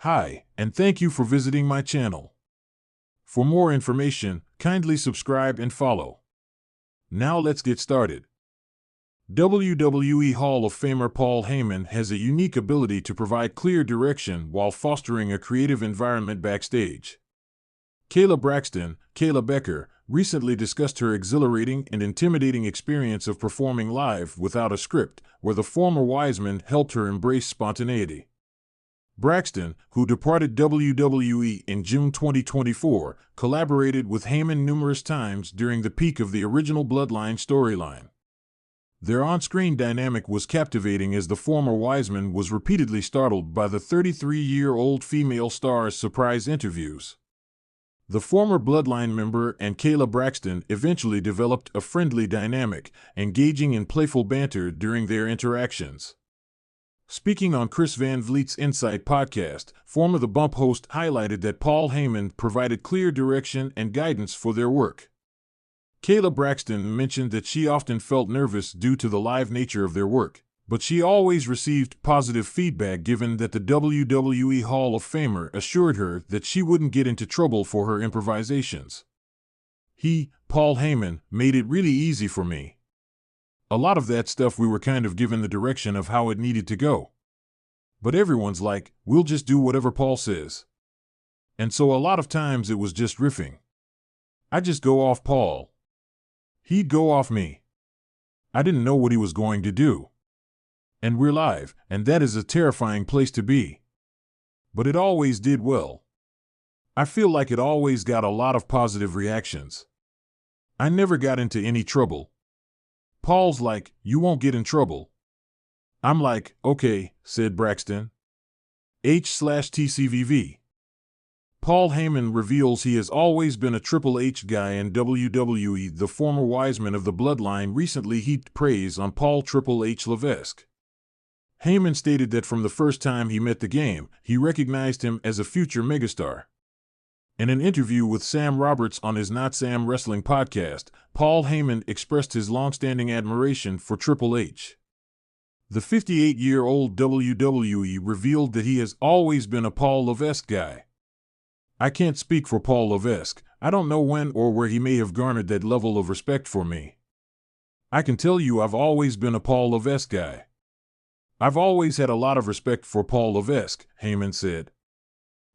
Hi, and thank you for visiting my channel. For more information, kindly subscribe and follow. Now let's get started. WWE Hall of Famer Paul Heyman has a unique ability to provide clear direction while fostering a creative environment backstage. Kayla Braxton, Kayla Becker, recently discussed her exhilarating and intimidating experience of performing live without a script, where the former Wiseman helped her embrace spontaneity. Braxton, who departed WWE in June 2024, collaborated with Heyman numerous times during the peak of the original Bloodline storyline. Their on-screen dynamic was captivating as the former Wiseman was repeatedly startled by the 33-year-old female star's surprise interviews. The former Bloodline member and Kayla Braxton eventually developed a friendly dynamic, engaging in playful banter during their interactions. Speaking on Chris Van Vliet's Insight podcast, former The Bump host highlighted that Paul Heyman provided clear direction and guidance for their work. Kayla Braxton mentioned that she often felt nervous due to the live nature of their work, but she always received positive feedback given that the WWE Hall of Famer assured her that she wouldn't get into trouble for her improvisations. He, Paul Heyman, made it really easy for me. A lot of that stuff we were kind of given the direction of how it needed to go. But everyone's like, we'll just do whatever Paul says. And so a lot of times it was just riffing. I just go off Paul. He'd go off me. I didn't know what he was going to do. And we're live, and that is a terrifying place to be. But it always did well. I feel like it always got a lot of positive reactions. I never got into any trouble. Paul's like, you won't get in trouble. I'm like, okay, said Braxton. H/TCVV. Paul Heyman reveals he has always been a Triple H guy in WWE. The former Wiseman of the Bloodline recently heaped praise on Paul Triple H Levesque. Heyman stated that from the first time he met the game, he recognized him as a future megastar. In an interview with Sam Roberts on his Not Sam Wrestling podcast, Paul Heyman expressed his long-standing admiration for Triple H. The 58-year-old WWE revealed that he has always been a Paul Levesque guy. I can't speak for Paul Levesque. I don't know when or where he may have garnered that level of respect for me. I can tell you I've always been a Paul Levesque guy. I've always had a lot of respect for Paul Levesque, Heyman said.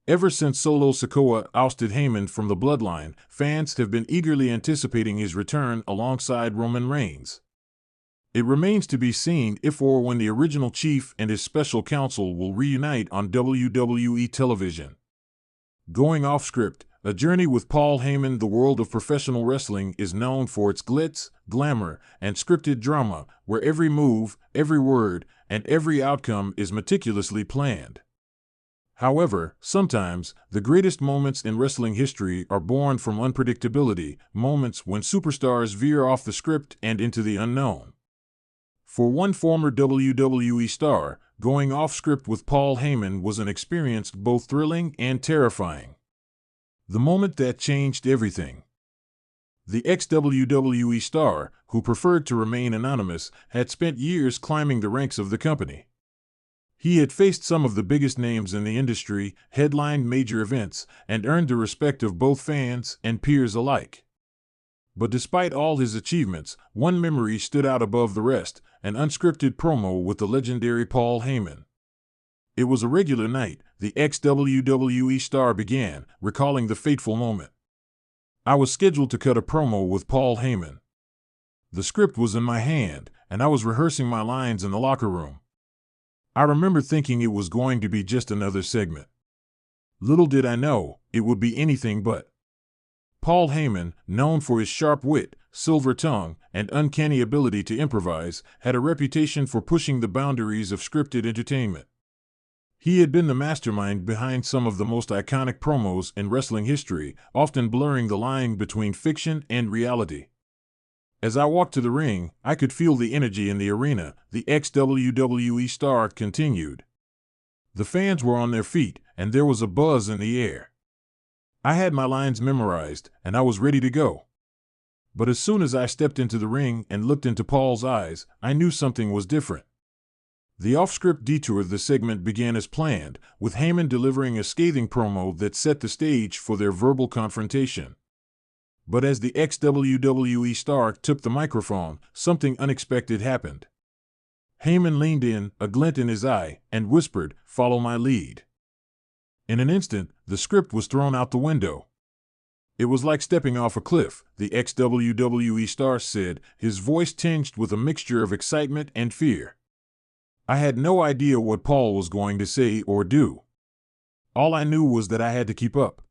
Ever since Solo Sikoa ousted Heyman from the Bloodline, fans have been eagerly anticipating his return alongside Roman Reigns. It remains to be seen if or when the original chief and his special counsel will reunite on WWE television. Going off script, a journey with Paul Heyman. The world of professional wrestling is known for its glitz, glamour, and scripted drama, where every move, every word, and every outcome is meticulously planned. However, sometimes, the greatest moments in wrestling history are born from unpredictability, moments when superstars veer off the script and into the unknown. For one former WWE star, going off script with Paul Heyman was an experience both thrilling and terrifying. The moment that changed everything. The ex-WWE star, who preferred to remain anonymous, had spent years climbing the ranks of the company. He had faced some of the biggest names in the industry, headlined major events, and earned the respect of both fans and peers alike. But despite all his achievements, one memory stood out above the rest, an unscripted promo with the legendary Paul Heyman. It was a regular night, the ex-WWE star began, recalling the fateful moment. I was scheduled to cut a promo with Paul Heyman. The script was in my hand, and I was rehearsing my lines in the locker room. I remember thinking it was going to be just another segment. Little did I know, it would be anything but. Paul Heyman, known for his sharp wit, silver tongue, and uncanny ability to improvise, had a reputation for pushing the boundaries of scripted entertainment. He had been the mastermind behind some of the most iconic promos in wrestling history, often blurring the line between fiction and reality. As I walked to the ring, I could feel the energy in the arena, the ex-WWE star continued. The fans were on their feet, and there was a buzz in the air. I had my lines memorized, and I was ready to go. But as soon as I stepped into the ring and looked into Paul's eyes, I knew something was different. The off-script detour of the segment began as planned, with Heyman delivering a scathing promo that set the stage for their verbal confrontation. But as the ex-WWE star took the microphone, something unexpected happened. Heyman leaned in, a glint in his eye, and whispered, "Follow my lead." In an instant, the script was thrown out the window. It was like stepping off a cliff, the ex-WWE star said, his voice tinged with a mixture of excitement and fear. I had no idea what Paul was going to say or do. All I knew was that I had to keep up.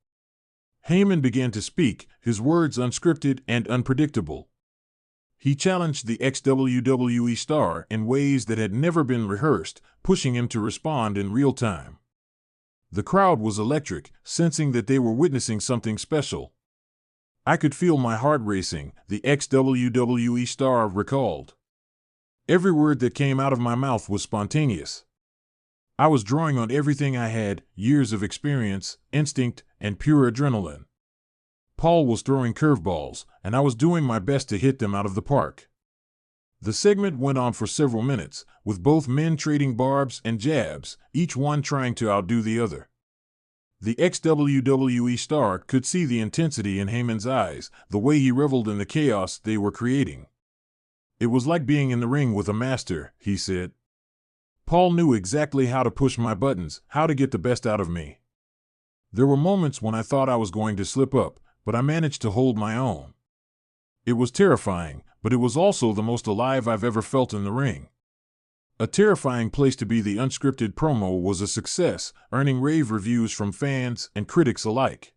Heyman began to speak, his words unscripted and unpredictable. He challenged the ex-WWE star in ways that had never been rehearsed, pushing him to respond in real time. The crowd was electric, sensing that they were witnessing something special. I could feel my heart racing, the ex-WWE star recalled. Every word that came out of my mouth was spontaneous. I was drawing on everything I had, years of experience, instinct, and pure adrenaline. Paul was throwing curveballs, and I was doing my best to hit them out of the park. The segment went on for several minutes, with both men trading barbs and jabs, each one trying to outdo the other. The ex-WWE star could see the intensity in Heyman's eyes, the way he reveled in the chaos they were creating. It was like being in the ring with a master, he said. Paul knew exactly how to push my buttons, how to get the best out of me. There were moments when I thought I was going to slip up, but I managed to hold my own. It was terrifying, but it was also the most alive I've ever felt in the ring. A terrifying place to be. The unscripted promo was a success, earning rave reviews from fans and critics alike.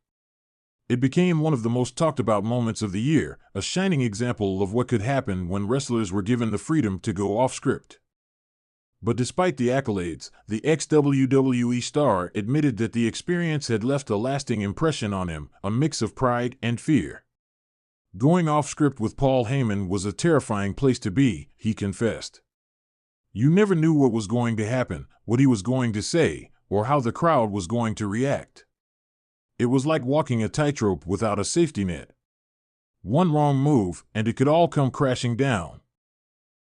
It became one of the most talked about moments of the year, a shining example of what could happen when wrestlers were given the freedom to go off script. But despite the accolades, the ex-WWE star admitted that the experience had left a lasting impression on him, a mix of pride and fear. Going off script with Paul Heyman was a terrifying place to be, he confessed. You never knew what was going to happen, what he was going to say, or how the crowd was going to react. It was like walking a tightrope without a safety net. One wrong move, and it could all come crashing down.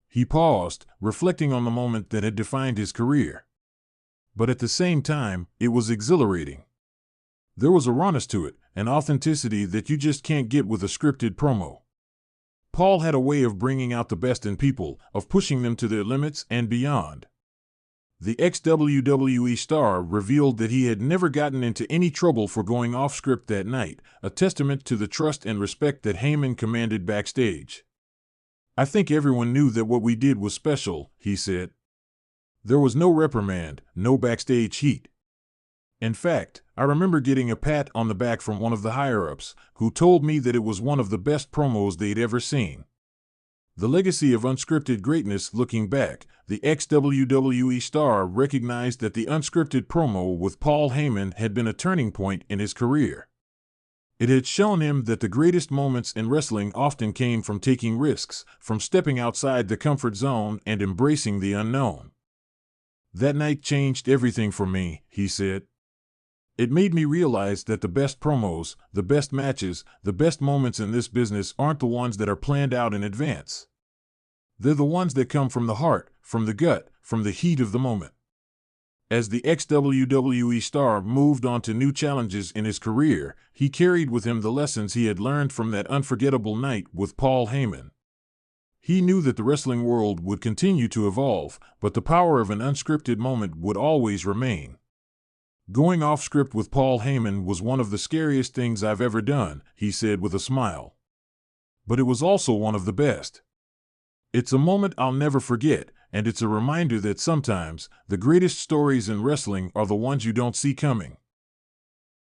He paused, reflecting on the moment that had defined his career. But at the same time, it was exhilarating. There was a rawness to it, an authenticity that you just can't get with a scripted promo. Paul had a way of bringing out the best in people, of pushing them to their limits and beyond. The ex-WWE star revealed that he had never gotten into any trouble for going off script that night, a testament to the trust and respect that Heyman commanded backstage. I think everyone knew that what we did was special, he said. There was no reprimand, no backstage heat. In fact, I remember getting a pat on the back from one of the higher-ups, who told me that it was one of the best promos they'd ever seen. The legacy of unscripted greatness. Looking back, the ex-WWE star recognized that the unscripted promo with Paul Heyman had been a turning point in his career. It had shown him that the greatest moments in wrestling often came from taking risks, from stepping outside the comfort zone and embracing the unknown. That night changed everything for me, he said. It made me realize that the best promos, the best matches, the best moments in this business aren't the ones that are planned out in advance. They're the ones that come from the heart, from the gut, from the heat of the moment. As the ex-WWE star moved on to new challenges in his career, he carried with him the lessons he had learned from that unforgettable night with Paul Heyman. He knew that the wrestling world would continue to evolve, but the power of an unscripted moment would always remain. Going off script with Paul Heyman was one of the scariest things I've ever done, he said with a smile. But it was also one of the best. It's a moment I'll never forget, and it's a reminder that sometimes the greatest stories in wrestling are the ones you don't see coming.